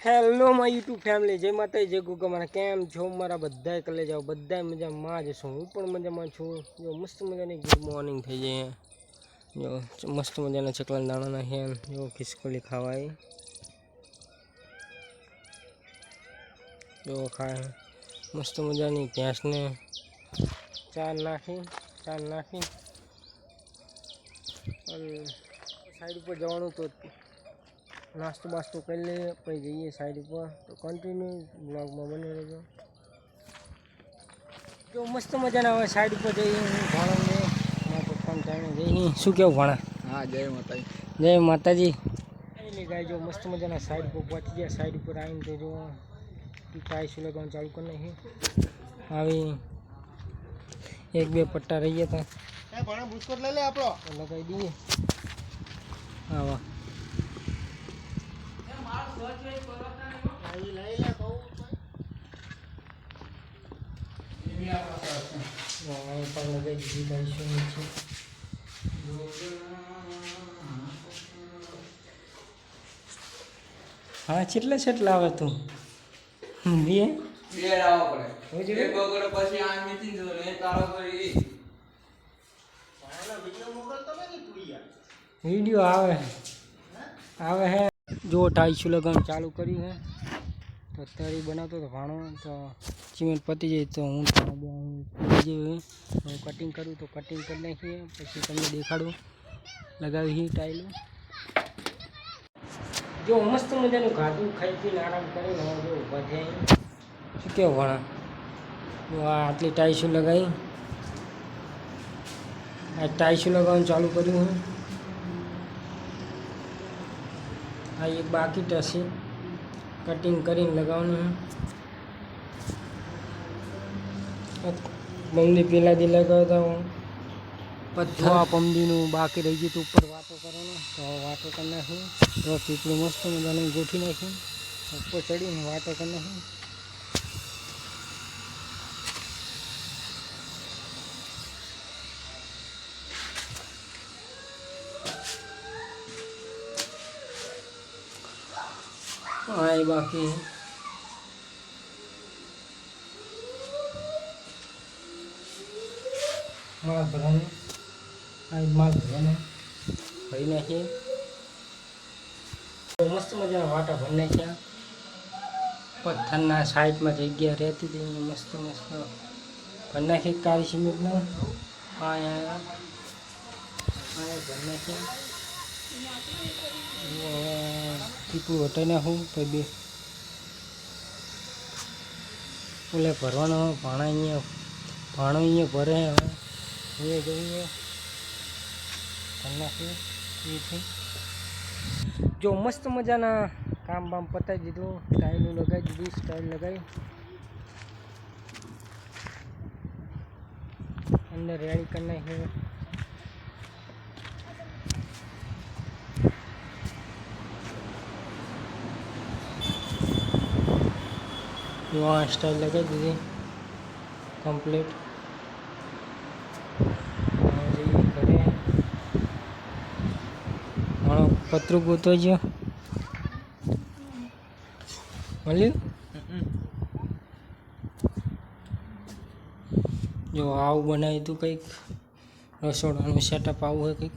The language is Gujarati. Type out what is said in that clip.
હેલો માય યુટ્યુબ ફેમિલી, જય માતાજી, જય ગોગા. મારા કેમ છો? મારા બધાય કલે જાઓ, બધાય મજામાં જ છું. હું પણ મજામાં છું. જો મસ્ત મજાની ગુડ મોર્નિંગ થઈ જાય. જો મસ્ત મજાના ચકલા દાણાના છે. જો ખિસકોલી ખાવાય. જો ખાય મસ્ત મજાની ભેંસને ચાર નાખી અને સાઈડ ઉપર જવાનું તો નાસ્તો બાસ્તો કરી લઈએ, પછી જઈએ સાઈડ ઉપર. તો કન્ટિન્યુ બ્લોગમાં બની રહેજો. જો મસ્ત મજાના હવે સાઈડ ઉપર જઈએ. ભાણાને મારા પપ્પાને ટાઈમે જઈએ. શું કેવું ભાણા? હા, જય માતાજી. જય માતાજી. એટલે ગાય જો મસ્ત મજાના સાઈડ પર પહોંચી ગયા. સાઈડ ઉપર આવીને તો જો ટાઈસ લગાવવાનું ચાલુ કરી નાખી. આવી એક બે પટ્ટા રહી ગયા હતા, ભાણા બુસ્કોટ લઈ લે આપણો લગાવી દઈએ. આવા હા, કેટલા આવે તું? બે આવવા પડે. એક વગર પછી આ મીટિંગ જો ને તારો કરી વિડીયો આવે હે. જો ટાઈસુ લગાવવાનું ચાલુ કર્યું હે. તો તરી બનાવતો હતો ભાણો, તો સિમેન્ટ પતી જાય તો હું કટિંગ કરું તો કટિંગ કરી નાખીએ. પછી તમને દેખાડું લગાવી ટાઈલું. જો મસ્ત મજાનું ખાધું ખાઈ પીને આરામ કરીને હવે જો ઊભા થયા. શું કેવું ભાણા? જો આટલી ટાઈસુ લગાવી, આ ટાઈસુ લગાવવાનું ચાલુ કર્યું હું. આ એક બાકી થશે, કટિંગ કરીને લગાવવાનું. પમદી પેલા દી લગાવ્યો હતો પથ્થર. આ પમદીનું બાકી રહી ગયું હતું ઉપર વાતો કરવાનો, તો વાતો કરી નાખી. તો પીપળું મસ્ત મજાનું ગોઠવી નાખી. ઉપર ચડીને વાતો કરી નાખી. હા, એ બાકી માલ ભરવાનું. આ માલ ભરવાનો ભરી નાખીએ. મસ્ત મજાના વાટા ભરી નાખ્યા. પથ્થરના સાઈડમાં જગ્યા રહેતી હતી, મસ્ત ભરી નાખી કાળી સિમેન્ટના. અહીંયા ભરી નાખ્યા. ટીપું હટાવી નાખું. પછી બે ઓલે ભરવાનો ભાણો અહીંયા ભરે. હવે જોઈએ ભરી નાખીએ. જો મસ્ત મજાના કામ બામ પતાવી દીધું. ટાઈલું લગાવી દીધી, સ્ટાઇલ લગાવી અંદર રેડી કરી નાખી. આ સ્ટાઇલ લગાવી દીધી કમ્પ્લીટ. જઈએ ઘરે. મારો પતરું ગોતો ગયો મળ્યું. જો આવું બનાવ્યું હતું કંઈક, રસોડાનું સેટઅપ આવું હોય કંઈક.